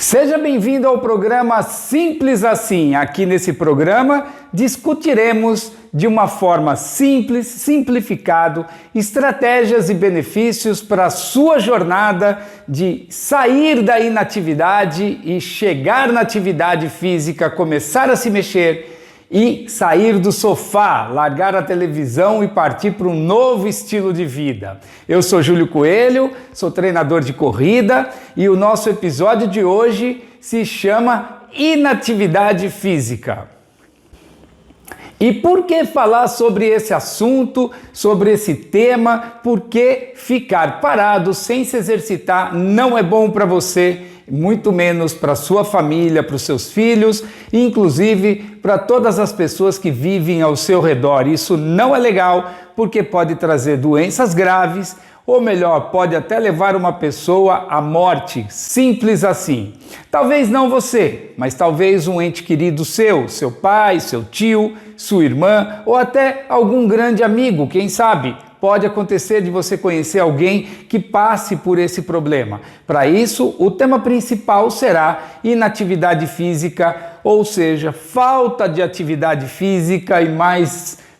Seja bem-vindo ao programa Simples Assim. Aqui nesse programa discutiremos de uma forma simples, simplificado, estratégias e benefícios para a sua jornada de sair da inatividade e chegar na atividade física, começar a se mexer e sair do sofá, largar a televisão e partir para um novo estilo de vida. Eu sou Júlio Coelho, sou treinador de corrida e o nosso episódio de hoje se chama Inatividade Física. E por que falar sobre esse assunto, sobre esse tema? Porque ficar parado sem se exercitar não é bom para você, muito menos para sua família, para os seus filhos, e inclusive para todas as pessoas que vivem ao seu redor. Isso não é legal porque pode trazer doenças graves, ou melhor, pode até levar uma pessoa à morte, simples assim. Talvez não você, mas talvez um ente querido seu pai, seu tio, sua irmã, ou até algum grande amigo, quem sabe? Pode acontecer de você conhecer alguém que passe por esse problema. Para isso, o tema principal será inatividade física, ou seja, falta de atividade física e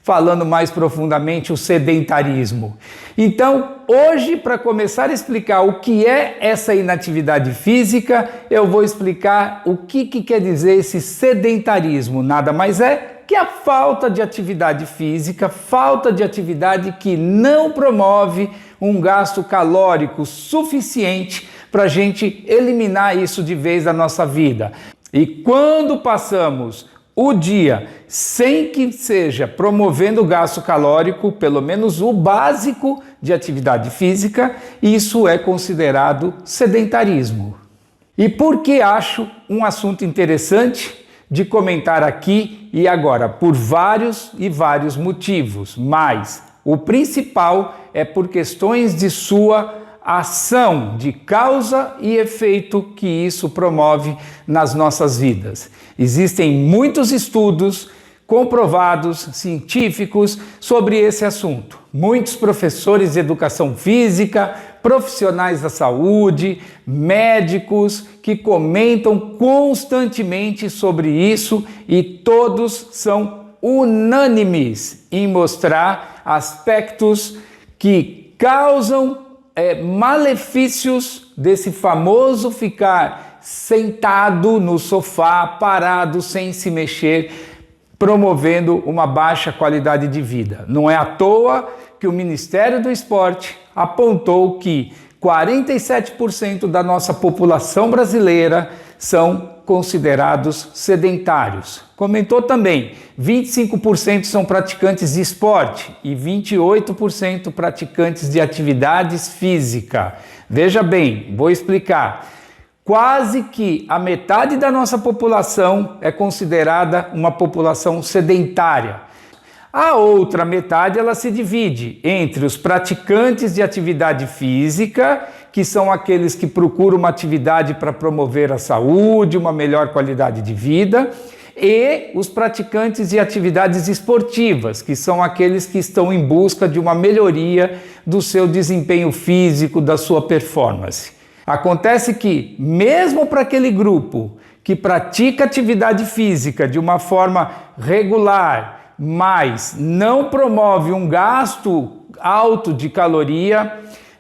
falando mais profundamente, o sedentarismo. Então, hoje, para começar a explicar o que é essa inatividade física, eu vou explicar o que quer dizer esse sedentarismo. Nada mais é que a falta de atividade física, falta de atividade que não promove um gasto calórico suficiente para a gente eliminar isso de vez da nossa vida. E quando passamos o dia sem que seja promovendo o gasto calórico, pelo menos o básico de atividade física, isso é considerado sedentarismo. E por que acho um assunto interessante de comentar aqui e agora? Por vários motivos, mas o principal é por questões de sua ação, de causa e efeito que isso promove nas nossas vidas. Existem muitos estudos comprovados, científicos, sobre esse assunto. Muitos professores de educação física, profissionais da saúde, médicos que comentam constantemente sobre isso e todos são unânimes em mostrar aspectos que causam malefícios desse famoso ficar sentado no sofá, parado, sem se mexer, promovendo uma baixa qualidade de vida. Não é à toa que o Ministério do Esporte apontou que 47% da nossa população brasileira são considerados sedentários. Comentou também, 25% são praticantes de esporte e 28% praticantes de atividades físicas. Veja bem, vou explicar. Quase que a metade da nossa população é considerada uma população sedentária. A outra metade ela se divide entre os praticantes de atividade física, que são aqueles que procuram uma atividade para promover a saúde, uma melhor qualidade de vida, e os praticantes de atividades esportivas, que são aqueles que estão em busca de uma melhoria do seu desempenho físico, da sua performance. Acontece que, mesmo para aquele grupo que pratica atividade física de uma forma regular, mas não promove um gasto alto de caloria,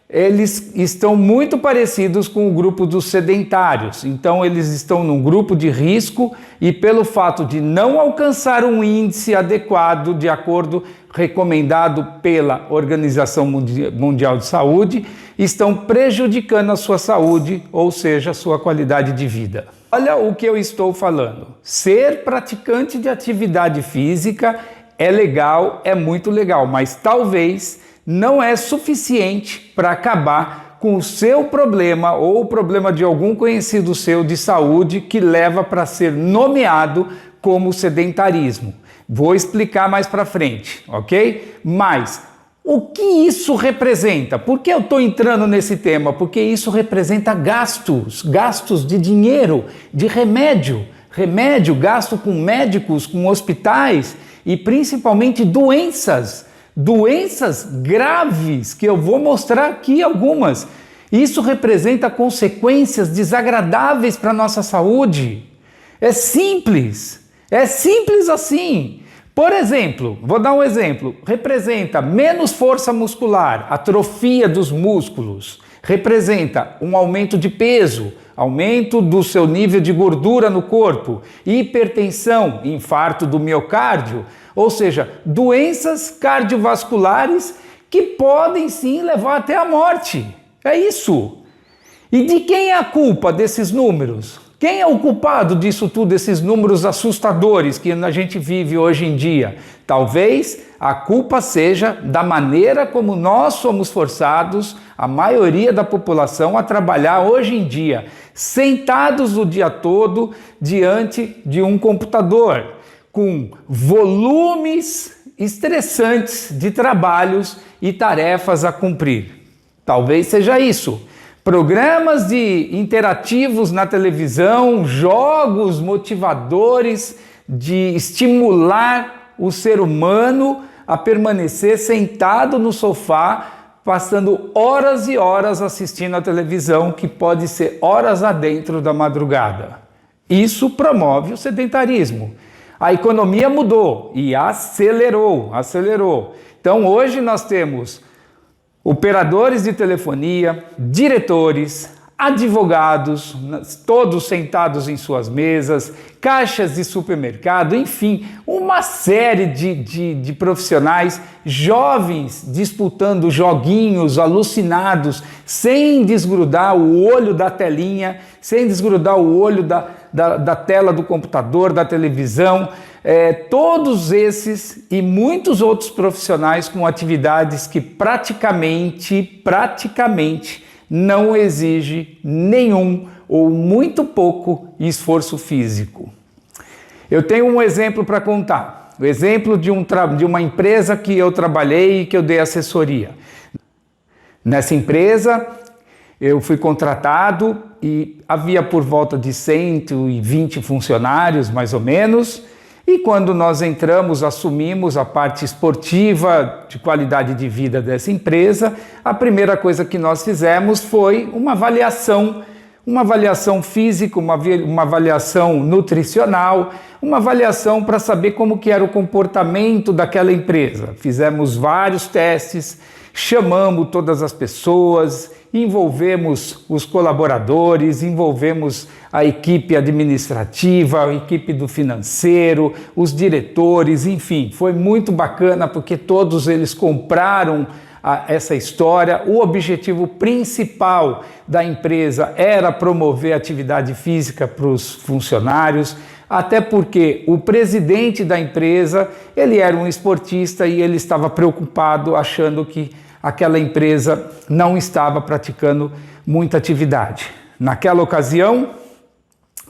eles estão muito parecidos com o grupo dos sedentários. Então, eles estão num grupo de risco e, pelo fato de não alcançar um índice adequado, de acordo recomendado pela Organização Mundial de Saúde, estão prejudicando a sua saúde, ou seja, a sua qualidade de vida. Olha o que eu estou falando. Ser praticante de atividade física é legal, é muito legal, mas talvez não é suficiente para acabar com o seu problema ou o problema de algum conhecido seu de saúde que leva para ser nomeado como sedentarismo. Vou explicar mais para frente, ok? Mas o que isso representa? Por que eu estou entrando nesse tema? Porque isso representa gastos de dinheiro, de remédio, gasto com médicos, com hospitais e principalmente doenças graves, que eu vou mostrar aqui algumas. Isso representa consequências desagradáveis para a nossa saúde. É simples assim. Por exemplo, vou dar um exemplo, representa menos força muscular, atrofia dos músculos, representa um aumento de peso, aumento do seu nível de gordura no corpo, hipertensão, infarto do miocárdio, ou seja, doenças cardiovasculares que podem sim levar até a morte. É isso. E de quem é a culpa desses números? Quem é o culpado disso tudo, esses números assustadores que a gente vive hoje em dia? Talvez a culpa seja da maneira como nós somos forçados, a maioria da população, a trabalhar hoje em dia, sentados o dia todo diante de um computador, com volumes estressantes de trabalhos e tarefas a cumprir. Talvez seja isso. Programas de interativos na televisão, jogos motivadores de estimular o ser humano a permanecer sentado no sofá, passando horas e horas assistindo a televisão, que pode ser horas adentro da madrugada. Isso promove o sedentarismo. A economia mudou e acelerou. Então hoje nós temos operadores de telefonia, diretores, advogados, todos sentados em suas mesas, caixas de supermercado, enfim, uma série de profissionais, jovens disputando joguinhos alucinados, sem desgrudar o olho da telinha, sem desgrudar o olho da tela do computador, da televisão. Todos esses e muitos outros profissionais com atividades que praticamente não exige nenhum ou muito pouco esforço físico. Eu tenho um exemplo para contar, o exemplo de uma empresa que eu trabalhei e que eu dei assessoria. Nessa empresa eu fui contratado e havia por volta de 120 funcionários, mais ou menos. E quando nós entramos, assumimos a parte esportiva de qualidade de vida dessa empresa, a primeira coisa que nós fizemos foi uma avaliação física, uma avaliação nutricional, uma avaliação para saber como que era o comportamento daquela empresa. Fizemos vários testes, chamamos todas as pessoas, envolvemos os colaboradores, envolvemos a equipe administrativa, a equipe do financeiro, os diretores, enfim, foi muito bacana porque todos eles compraram essa história. O objetivo principal da empresa era promover atividade física para os funcionários, até porque o presidente da empresa, ele era um esportista e ele estava preocupado, achando que aquela empresa não estava praticando muita atividade. Naquela ocasião,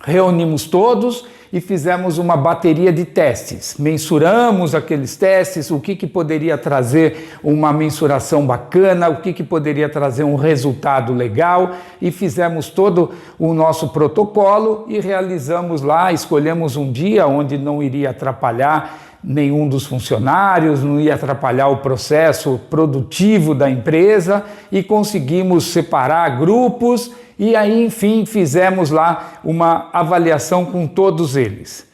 reunimos todos e fizemos uma bateria de testes. Mensuramos aqueles testes, o que poderia trazer uma mensuração bacana, o que poderia trazer um resultado legal, e fizemos todo o nosso protocolo e realizamos lá, escolhemos um dia onde não iria atrapalhar nenhum dos funcionários, não ia atrapalhar o processo produtivo da empresa, e conseguimos separar grupos e aí, enfim, fizemos lá uma avaliação com todos eles.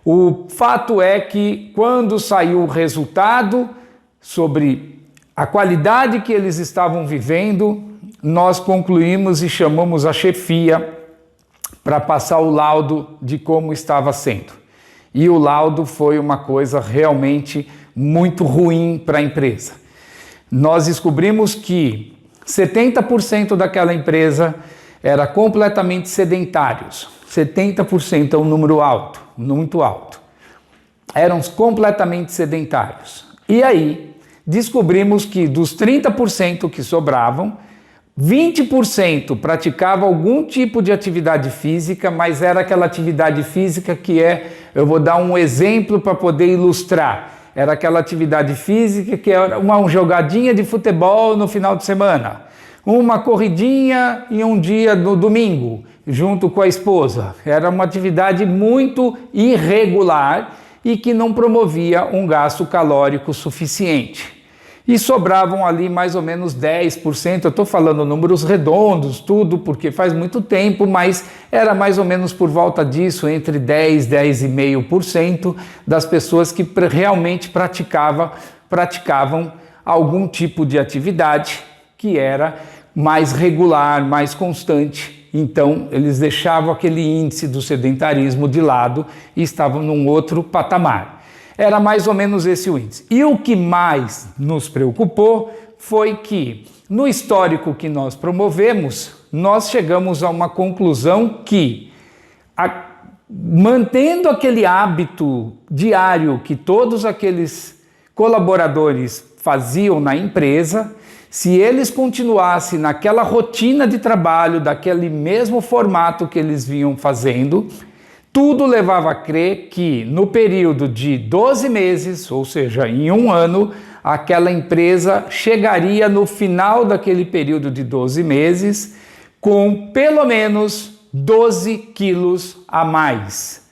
O fato é que quando saiu o resultado sobre a qualidade que eles estavam vivendo, nós concluímos e chamamos a chefia para passar o laudo de como estava sendo. E o laudo foi uma coisa realmente muito ruim para a empresa. Nós descobrimos que 70% daquela empresa era completamente sedentários. 70% é um número alto, muito alto. Eram completamente sedentários. E aí descobrimos que dos 30% que sobravam, 20% praticava algum tipo de atividade física, mas era aquela atividade física que eu vou dar um exemplo para poder ilustrar. Era aquela atividade física que era uma jogadinha de futebol no final de semana, uma corridinha em um dia no domingo, junto com a esposa. Era uma atividade muito irregular e que não promovia um gasto calórico suficiente. e sobravam ali mais ou menos 10%. Eu estou falando números redondos, tudo, porque faz muito tempo, mas era mais ou menos por volta disso, entre 10% e 10,5% das pessoas que realmente praticavam algum tipo de atividade que era mais regular, mais constante. Então, eles deixavam aquele índice do sedentarismo de lado e estavam num outro patamar. Era mais ou menos esse o índice. E o que mais nos preocupou foi que, no histórico que nós promovemos, nós chegamos a uma conclusão que, mantendo aquele hábito diário que todos aqueles colaboradores faziam na empresa, se eles continuassem naquela rotina de trabalho, daquele mesmo formato que eles vinham fazendo, tudo levava a crer que no período de 12 meses, ou seja, em um ano, aquela empresa chegaria no final daquele período de 12 meses com pelo menos 12 quilos a mais.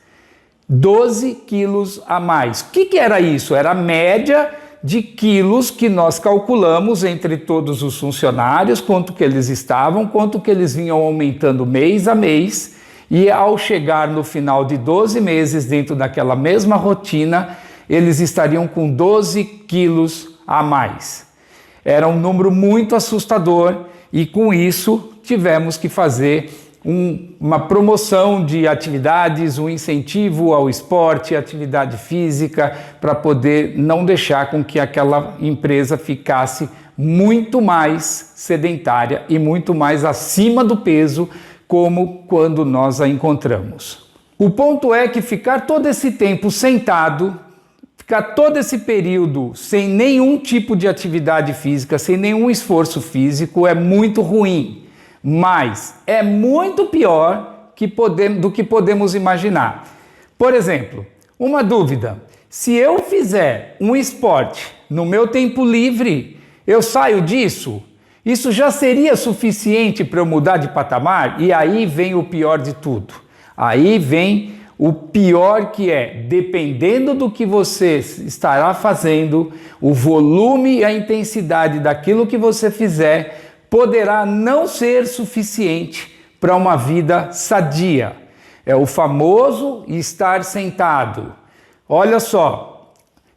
12 quilos a mais. O que era isso? Era a média de quilos que nós calculamos entre todos os funcionários, quanto que eles estavam, quanto que eles vinham aumentando mês a mês, e ao chegar no final de 12 meses dentro daquela mesma rotina, eles estariam com 12 quilos a mais. Era um número muito assustador e com isso tivemos que fazer uma promoção de atividades, um incentivo ao esporte, atividade física, para poder não deixar com que aquela empresa ficasse muito mais sedentária e muito mais acima do peso, como quando nós a encontramos. O ponto é que ficar todo esse tempo sentado, ficar todo esse período sem nenhum tipo de atividade física, sem nenhum esforço físico, é muito ruim. Mas é muito pior do que podemos imaginar. Por exemplo, uma dúvida: se eu fizer um esporte no meu tempo livre, eu saio disso? Isso já seria suficiente para eu mudar de patamar? E aí vem o pior de tudo. Aí vem o pior, que é, dependendo do que você estará fazendo, o volume e a intensidade daquilo que você fizer poderá não ser suficiente para uma vida sadia. É o famoso estar sentado. Olha só,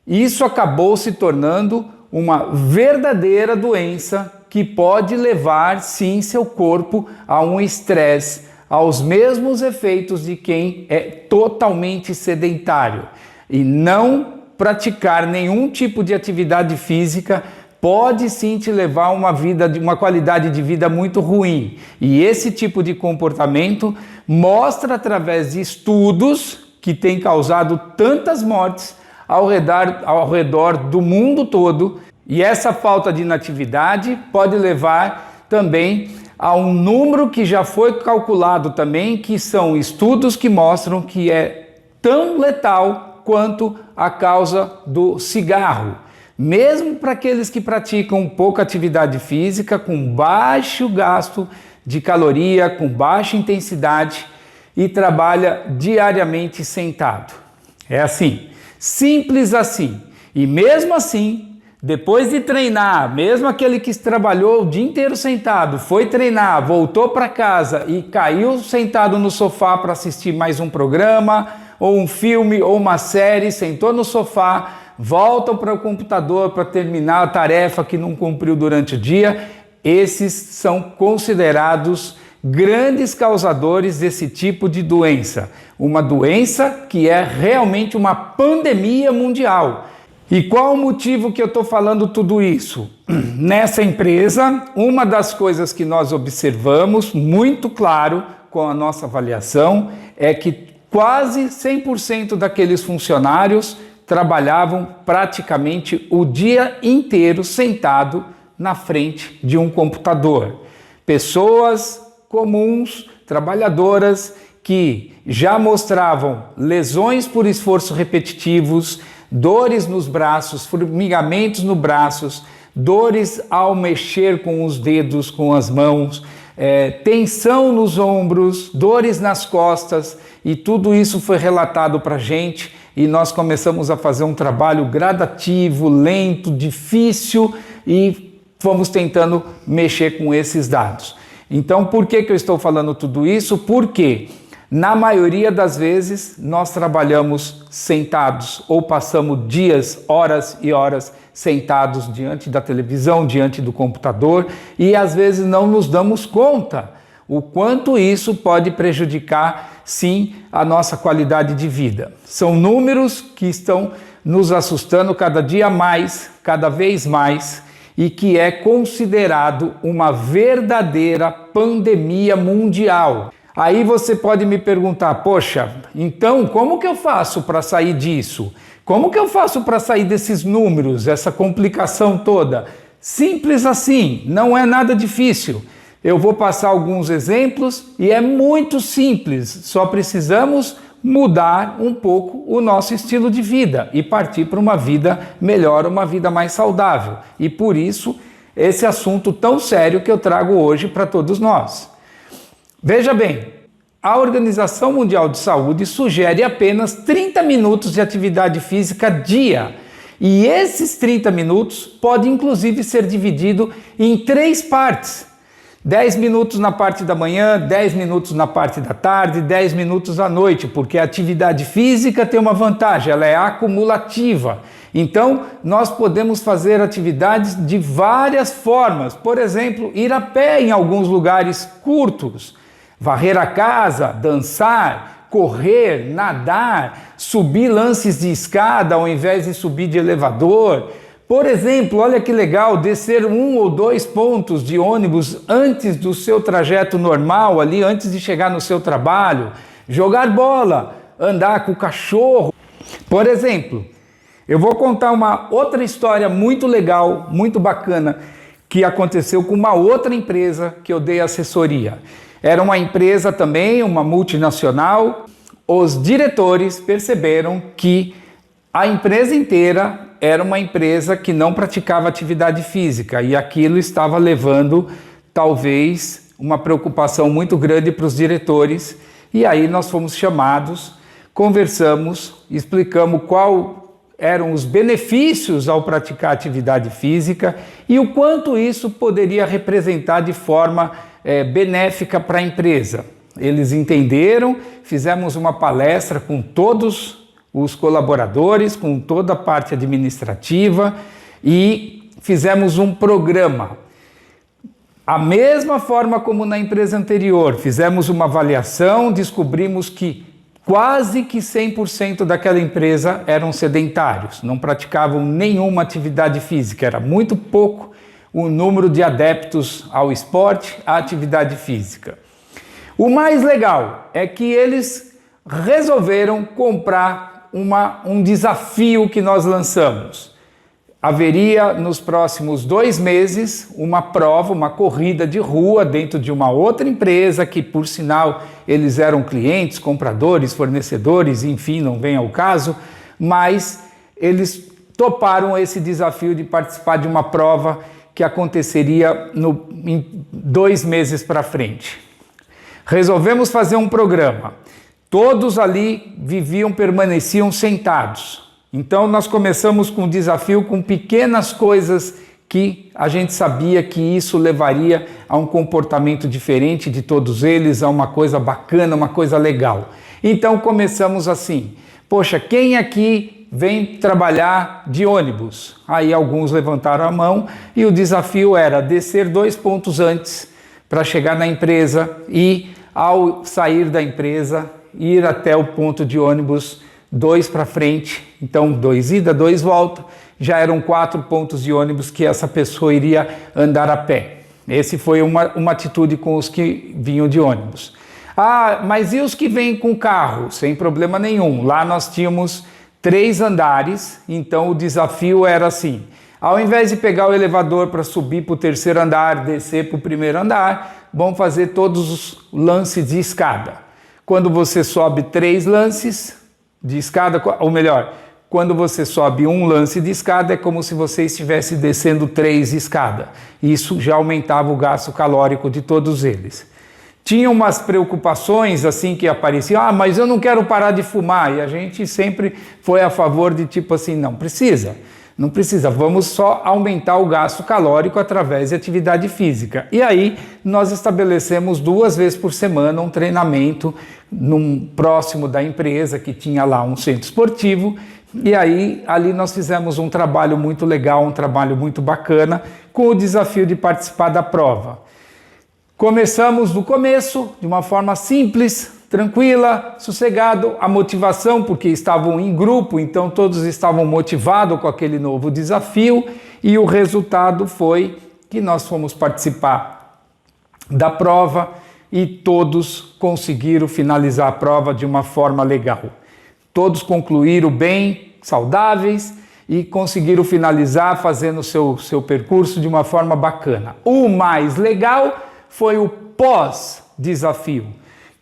isso acabou se tornando uma verdadeira doença que pode levar, sim, seu corpo a um estresse, aos mesmos efeitos de quem é totalmente sedentário. E não praticar nenhum tipo de atividade física pode sim te levar a uma qualidade de vida muito ruim. E esse tipo de comportamento mostra através de estudos que tem causado tantas mortes ao redor do mundo todo. E essa falta de inatividade pode levar também a um número que já foi calculado também, que são estudos que mostram que é tão letal quanto a causa do cigarro. Mesmo para aqueles que praticam pouca atividade física, com baixo gasto de caloria, com baixa intensidade e trabalha diariamente sentado. É assim, simples assim. E mesmo assim, depois de treinar, mesmo aquele que trabalhou o dia inteiro sentado, foi treinar, voltou para casa e caiu sentado no sofá para assistir mais um programa, ou um filme, ou uma série, sentou no sofá, volta para o computador para terminar a tarefa que não cumpriu durante o dia, esses são considerados grandes causadores desse tipo de doença. Uma doença que é realmente uma pandemia mundial. E qual o motivo que eu estou falando tudo isso? Nessa empresa, uma das coisas que nós observamos, muito claro com a nossa avaliação, é que quase 100% daqueles funcionários trabalhavam praticamente o dia inteiro sentado na frente de um computador. Pessoas comuns, trabalhadoras, que já mostravam lesões por esforço repetitivos, dores nos braços, formigamentos nos braços, dores ao mexer com os dedos, com as mãos, tensão nos ombros, dores nas costas, e tudo isso foi relatado para a gente e nós começamos a fazer um trabalho gradativo, lento, difícil e fomos tentando mexer com esses dados. Então, por que eu estou falando tudo isso? Porque na maioria das vezes nós trabalhamos sentados ou passamos dias, horas e horas sentados diante da televisão, diante do computador e às vezes não nos damos conta o quanto isso pode prejudicar, sim, a nossa qualidade de vida. São números que estão nos assustando cada dia mais, cada vez mais, e que é considerado uma verdadeira pandemia mundial. Aí você pode me perguntar, poxa, então como que eu faço para sair disso? Como que eu faço para sair desses números, essa complicação toda? Simples assim, não é nada difícil. Eu vou passar alguns exemplos e é muito simples, só precisamos mudar um pouco o nosso estilo de vida e partir para uma vida melhor, uma vida mais saudável. E por isso, esse assunto tão sério que eu trago hoje para todos nós. Veja bem, a Organização Mundial de Saúde sugere apenas 30 minutos de atividade física dia. E esses 30 minutos pode inclusive ser dividido em 3 partes. 10 minutos na parte da manhã, 10 minutos na parte da tarde, 10 minutos à noite, porque a atividade física tem uma vantagem, ela é acumulativa. Então, nós podemos fazer atividades de várias formas. Por exemplo, ir a pé em alguns lugares curtos, varrer a casa, dançar, correr, nadar, subir lances de escada ao invés de subir de elevador. Por exemplo, olha que legal, descer 1 ou 2 pontos de ônibus antes do seu trajeto normal, ali antes de chegar no seu trabalho, jogar bola, andar com o cachorro. Por exemplo, eu vou contar uma outra história muito legal, muito bacana, que aconteceu com uma outra empresa que eu dei assessoria. Era uma empresa também, uma multinacional. Os diretores perceberam que a empresa inteira era uma empresa que não praticava atividade física e aquilo estava levando, talvez, uma preocupação muito grande para os diretores. E aí nós fomos chamados, conversamos, explicamos qual eram os benefícios ao praticar atividade física e o quanto isso poderia representar de forma benéfica para a empresa. Eles entenderam, fizemos uma palestra com todos os colaboradores, com toda a parte administrativa e fizemos um programa. A mesma forma como na empresa anterior, fizemos uma avaliação, descobrimos que quase que 100% daquela empresa eram sedentários, não praticavam nenhuma atividade física, era muito pouco o número de adeptos ao esporte, à atividade física. O mais legal é que eles resolveram comprar um desafio que nós lançamos. Haveria nos próximos 2 meses uma prova, uma corrida de rua dentro de uma outra empresa que, por sinal, eles eram clientes, compradores, fornecedores, enfim, não vem ao caso, mas eles toparam esse desafio de participar de uma prova que aconteceria em 2 meses para frente. Resolvemos fazer um programa. Todos ali permaneciam sentados. Então nós começamos com um desafio com pequenas coisas que a gente sabia que isso levaria a um comportamento diferente de todos eles, a uma coisa bacana, uma coisa legal. Então começamos assim, poxa, quem aqui vem trabalhar de ônibus? Aí alguns levantaram a mão e o desafio era descer 2 pontos antes para chegar na empresa e ao sair da empresa ir até o ponto de ônibus 2 para frente, então 2 ida, 2 volta, já eram 4 pontos de ônibus que essa pessoa iria andar a pé. Esse foi uma atitude com os que vinham de ônibus. Ah, mas e os que vêm com carro? Sem problema nenhum. Lá nós tínhamos 3 andares, então o desafio era assim, ao invés de pegar o elevador para subir para o 3º andar, descer para o 1º andar, vamos fazer todos os lances de escada. Quando você sobe 3 lances de escada, ou melhor, quando você sobe um lance de escada, é como se você estivesse descendo 3 escadas. Isso já aumentava o gasto calórico de todos eles. Tinha umas preocupações assim que apareciam, mas eu não quero parar de fumar. E a gente sempre foi a favor de tipo assim, não precisa, vamos só aumentar o gasto calórico através de atividade física. E aí nós estabelecemos 2 vezes por semana um treinamento próximo da empresa, que tinha lá um centro esportivo. E aí, ali nós fizemos um trabalho muito legal, um trabalho muito bacana, com o desafio de participar da prova. Começamos do começo, de uma forma simples, tranquila, sossegado, a motivação, porque estavam em grupo, então todos estavam motivados com aquele novo desafio, e o resultado foi que nós fomos participar da prova e todos conseguiram finalizar a prova de uma forma legal. Todos concluíram bem, saudáveis e conseguiram finalizar fazendo o seu percurso de uma forma bacana. O mais legal foi o pós-desafio,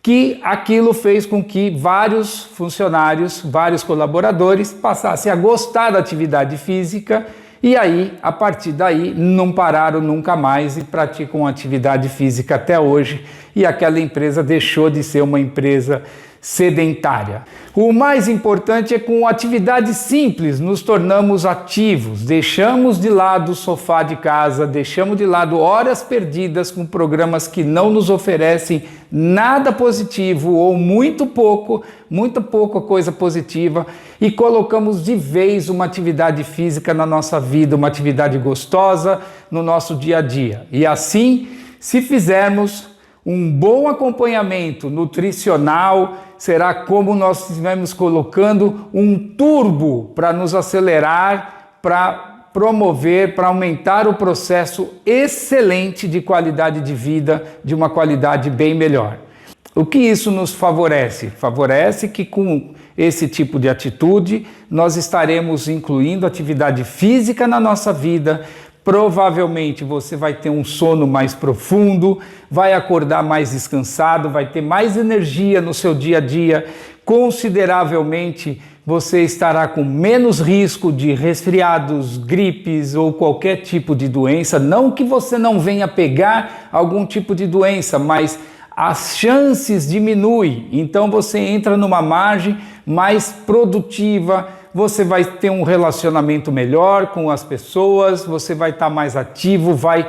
que aquilo fez com que vários funcionários, vários colaboradores passassem a gostar da atividade física e aí, a partir daí, não pararam nunca mais e praticam atividade física até hoje, e aquela empresa deixou de ser uma empresa sedentária. O mais importante é que com atividade simples nos tornamos ativos, deixamos de lado o sofá de casa, deixamos de lado horas perdidas com programas que não nos oferecem nada positivo ou muito pouco coisa positiva, e colocamos de vez uma atividade física na nossa vida, uma atividade gostosa no nosso dia a dia. E assim, se fizermos um bom acompanhamento nutricional, será como nós estivemos colocando um turbo para nos acelerar, para promover, para aumentar o processo excelente de qualidade de vida, de uma qualidade bem melhor. O que isso nos favorece? Favorece que com esse tipo de atitude nós estaremos incluindo atividade física na nossa vida. Provavelmente você vai ter um sono mais profundo, vai acordar mais descansado, vai ter mais energia no seu dia a dia. Consideravelmente você estará com menos risco de resfriados, gripes ou qualquer tipo de doença. Não que você não venha pegar algum tipo de doença, mas as chances diminuem. Então você entra numa margem mais produtiva, você vai ter um relacionamento melhor com as pessoas, você vai estar mais ativo, vai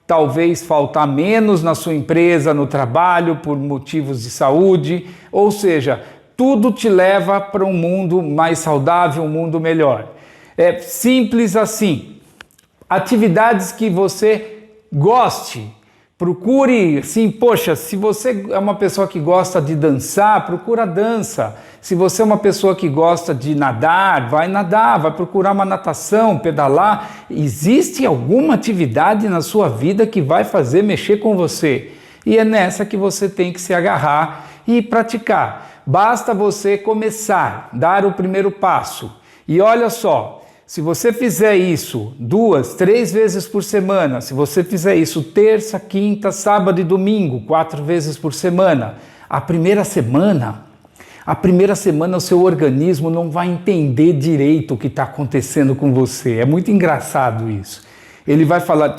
talvez faltar menos na sua empresa, no trabalho, por motivos de saúde, ou seja, tudo te leva para um mundo mais saudável, um mundo melhor. É simples assim. Atividades que você goste. Procure, sim, poxa, se você é uma pessoa que gosta de dançar, procura dança. Se você é uma pessoa que gosta de nadar, vai procurar uma natação, pedalar. Existe alguma atividade na sua vida que vai fazer mexer com você. E é nessa que você tem que se agarrar e praticar. Basta você começar, dar o primeiro passo. E olha só, se você fizer isso 2, 3 vezes por semana, se você fizer isso terça, quinta, sábado e domingo, 4 vezes por semana, a primeira semana o seu organismo não vai entender direito o que está acontecendo com você. É muito engraçado isso. Ele vai falar,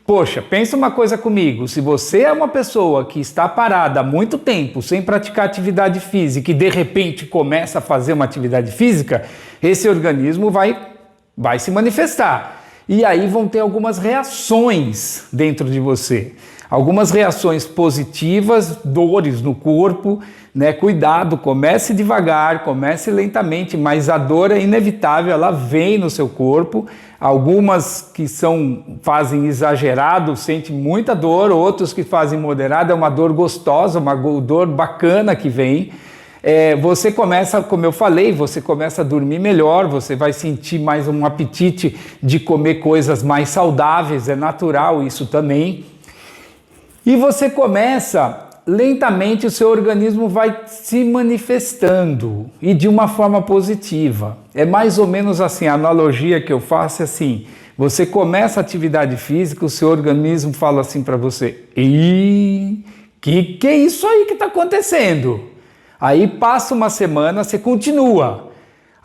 poxa, pensa uma coisa comigo, se você é uma pessoa que está parada há muito tempo sem praticar atividade física e de repente começa a fazer uma atividade física, esse organismo vai se manifestar. E aí vão ter algumas reações dentro de você. Algumas reações positivas, dores no corpo, né? Cuidado, comece devagar, comece lentamente, mas a dor é inevitável, ela vem no seu corpo. Algumas que fazem exagerado, sente muita dor, outros que fazem moderado, é uma dor gostosa, uma dor bacana que vem. Você começa, como eu falei, você começa a dormir melhor, você vai sentir mais um apetite de comer coisas mais saudáveis, é natural isso também. E você começa, lentamente o seu organismo vai se manifestando e de uma forma positiva. É mais ou menos assim, a analogia que eu faço é assim, você começa a atividade física, o seu organismo fala assim para você, que é isso aí que está acontecendo? Aí passa uma semana, você continua.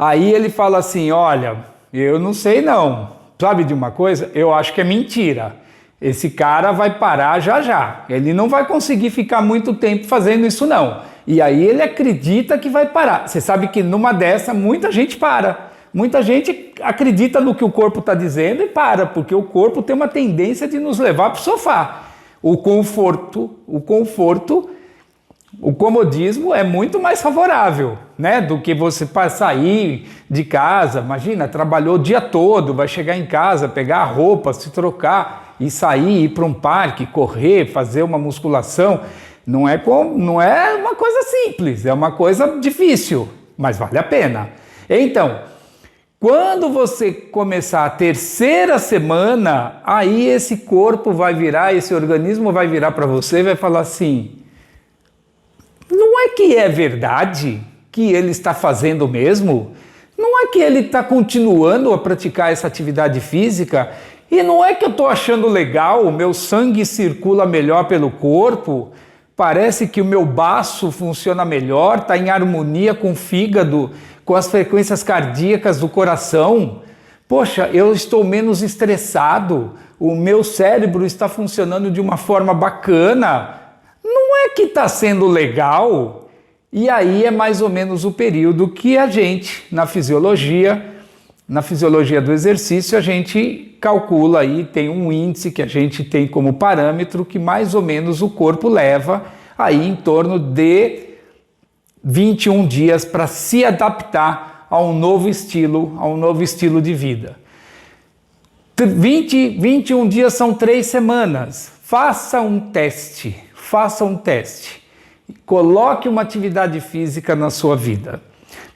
Aí ele fala assim, olha, eu não sei não, sabe de uma coisa? Eu acho que é mentira. Esse cara vai parar já já, ele não vai conseguir ficar muito tempo fazendo isso não. E aí ele acredita que vai parar. Você sabe que numa dessa muita gente para. Muita gente acredita no que o corpo está dizendo e para, porque o corpo tem uma tendência de nos levar para o sofá. O comodismo é muito mais favorável, né, do que você sair de casa. Imagina, trabalhou o dia todo, vai chegar em casa, pegar a roupa, se trocar e sair, ir para um parque, correr, fazer uma musculação. Não é uma coisa simples, é uma coisa difícil, mas vale a pena. Então, quando você começar a terceira semana, aí esse corpo vai virar, esse organismo vai virar para você e vai falar assim, não é que é verdade que ele está fazendo mesmo? Não é que ele está continuando a praticar essa atividade física? E não é que eu estou achando legal, o meu sangue circula melhor pelo corpo? Parece que o meu baço funciona melhor, está em harmonia com o fígado, com as frequências cardíacas do coração. Poxa, eu estou menos estressado, o meu cérebro está funcionando de uma forma bacana. Não é que está sendo legal? E aí é mais ou menos o período que a gente, na fisiologia do exercício, a gente calcula aí, tem um índice que a gente tem como parâmetro que mais ou menos o corpo leva aí em torno de 21 dias para se adaptar a um novo estilo de vida. 21 dias são 3 semanas. Faça um teste. Coloque uma atividade física na sua vida.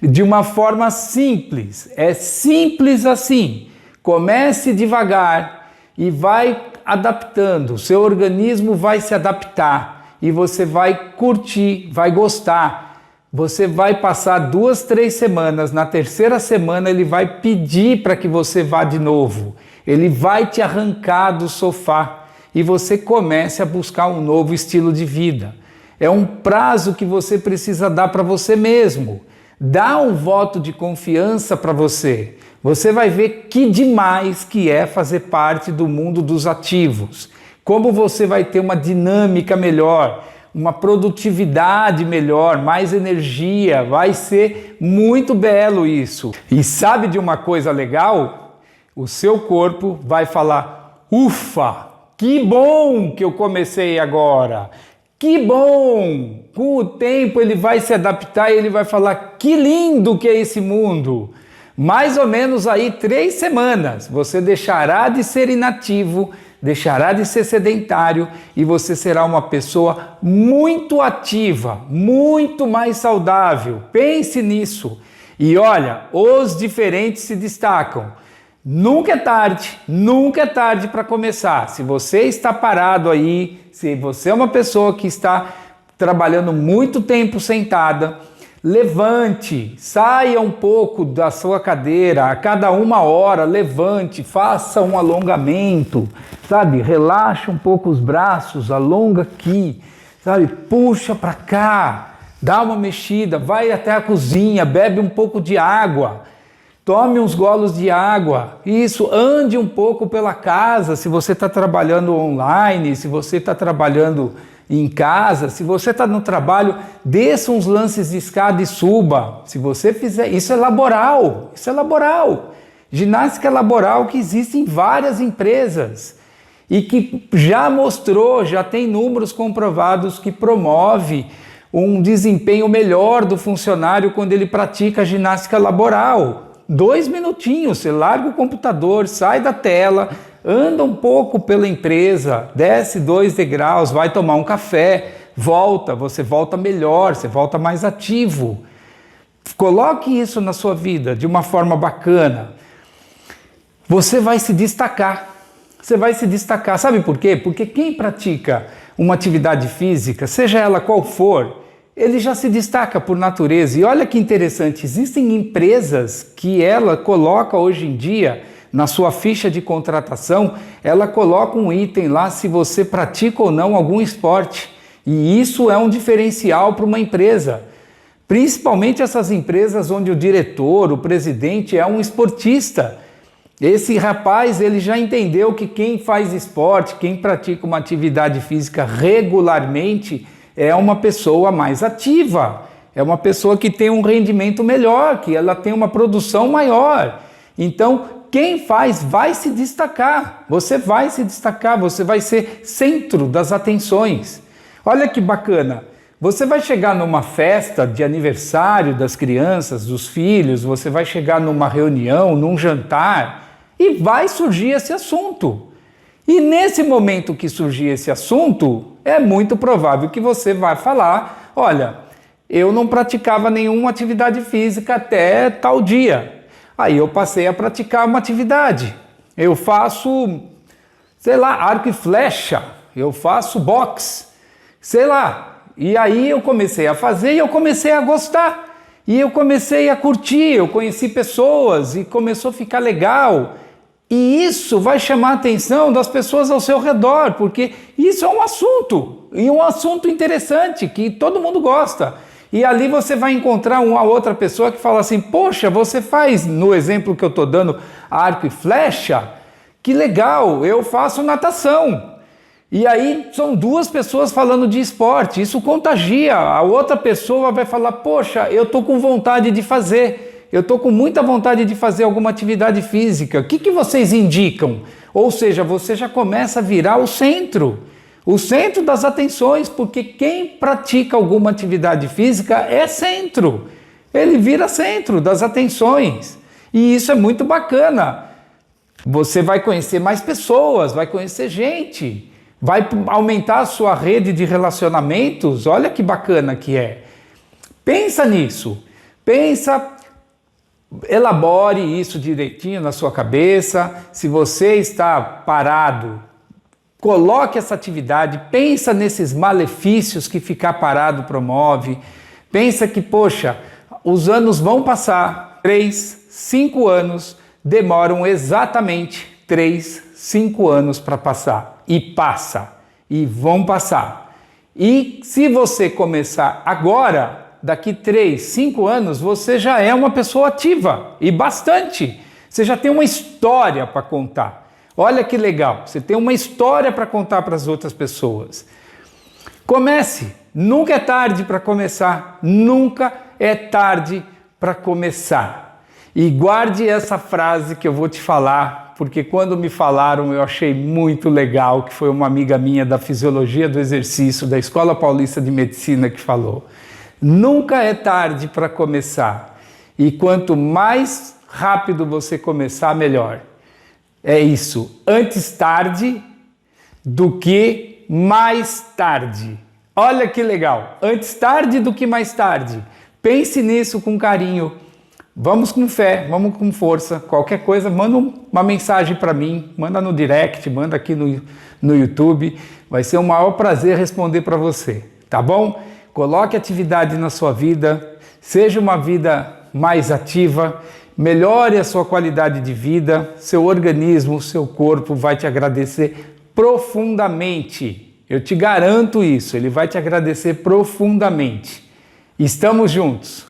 De uma forma simples. É simples assim. Comece devagar e vai adaptando. O seu organismo vai se adaptar e você vai curtir, vai gostar. Você vai passar 2, 3 semanas, na terceira semana ele vai pedir para que você vá de novo. Ele vai te arrancar do sofá e você comece a buscar um novo estilo de vida. É um prazo que você precisa dar para você mesmo. Dá um voto de confiança para você. Você vai ver que demais que é fazer parte do mundo dos ativos. Como você vai ter uma dinâmica melhor, uma produtividade melhor, mais energia, vai ser muito belo isso. E sabe de uma coisa legal? O seu corpo vai falar, ufa, que bom que eu comecei agora, que bom! Com o tempo ele vai se adaptar e ele vai falar, que lindo que é esse mundo! Mais ou menos aí 3 semanas, você deixará de ser inativo, deixará de ser sedentário e você será uma pessoa muito ativa, muito mais saudável. Pense nisso. E olha, os diferentes se destacam. Nunca é tarde para começar. Se você está parado aí, se você é uma pessoa que está trabalhando muito tempo sentada, levante, saia um pouco da sua cadeira, a cada 1 hora, levante, faça um alongamento, sabe? Relaxa um pouco os braços, alonga aqui, sabe? Puxa para cá, dá uma mexida, vai até a cozinha, bebe um pouco de água, tome uns golos de água, isso, ande um pouco pela casa, se você está trabalhando online, se você está trabalhando em casa, se você está no trabalho, desça uns lances de escada e suba. Se você fizer, isso é laboral, ginástica laboral que existe em várias empresas e que já mostrou, já tem números comprovados que promove um desempenho melhor do funcionário quando ele pratica ginástica laboral. 2 minutinhos, você larga o computador, sai da tela, anda um pouco pela empresa, desce 2 degraus, vai tomar um café, você volta melhor, você volta mais ativo. Coloque isso na sua vida de uma forma bacana. Você vai se destacar. Sabe por quê? Porque quem pratica uma atividade física, seja ela qual for, ele já se destaca por natureza. E olha que interessante, existem empresas que ela coloca hoje em dia na sua ficha de contratação, ela coloca um item lá se você pratica ou não algum esporte. E isso é um diferencial para uma empresa. Principalmente essas empresas onde o diretor, o presidente é um esportista. Esse rapaz, ele já entendeu que quem faz esporte, quem pratica uma atividade física regularmente é uma pessoa mais ativa, é uma pessoa que tem um rendimento melhor, que ela tem uma produção maior. Então, quem faz vai se destacar, você vai se destacar, você vai ser centro das atenções. Olha que bacana, você vai chegar numa festa de aniversário das crianças, dos filhos, você vai chegar numa reunião, num jantar e vai surgir esse assunto. E nesse momento que surgir esse assunto, é muito provável que você vai falar, olha, eu não praticava nenhuma atividade física até tal dia. Aí eu passei a praticar uma atividade. Eu faço, sei lá, arco e flecha, eu faço boxe, sei lá. E aí eu comecei a fazer e eu comecei a gostar. E eu comecei a curtir, eu conheci pessoas e começou a ficar legal. E isso vai chamar a atenção das pessoas ao seu redor, porque isso é um assunto, e um assunto interessante, que todo mundo gosta. E ali você vai encontrar uma outra pessoa que fala assim, poxa, você faz, no exemplo que eu estou dando, arco e flecha? Que legal, eu faço natação. E aí são duas pessoas falando de esporte, isso contagia. A outra pessoa vai falar, poxa, eu estou com vontade de fazer, eu estou com muita vontade de fazer alguma atividade física. O que vocês indicam? Ou seja, você já começa a virar o centro das atenções, porque quem pratica alguma atividade física é centro. Ele vira centro das atenções. E isso é muito bacana. Você vai conhecer mais pessoas, vai conhecer gente, vai aumentar a sua rede de relacionamentos. Olha que bacana que é. Pensa nisso. Elabore isso direitinho na sua cabeça. Se você está parado, coloque essa atividade, pensa nesses malefícios que ficar parado promove. Pensa que, poxa, os anos vão passar, 3, 5 anos, demoram exatamente 3, 5 anos para passar. E passa, e vão passar. E se você começar agora, daqui 3, 5 anos, você já é uma pessoa ativa, e bastante. Você já tem uma história para contar. Olha que legal, você tem uma história para contar para as outras pessoas. Comece, nunca é tarde para começar, nunca é tarde para começar. E guarde essa frase que eu vou te falar, porque quando me falaram eu achei muito legal, que foi uma amiga minha da Fisiologia do Exercício, da Escola Paulista de Medicina que falou. Nunca é tarde para começar, e quanto mais rápido você começar, melhor. É isso, antes tarde do que mais tarde. Olha que legal, antes tarde do que mais tarde. Pense nisso com carinho. Vamos com fé, vamos com força. Qualquer coisa, manda uma mensagem para mim, manda no direct, manda aqui no YouTube. Vai ser um maior prazer responder para você, tá bom? Coloque atividade na sua vida, seja uma vida mais ativa, melhore a sua qualidade de vida, seu organismo, seu corpo vai te agradecer profundamente. Eu te garanto isso, ele vai te agradecer profundamente. Estamos juntos.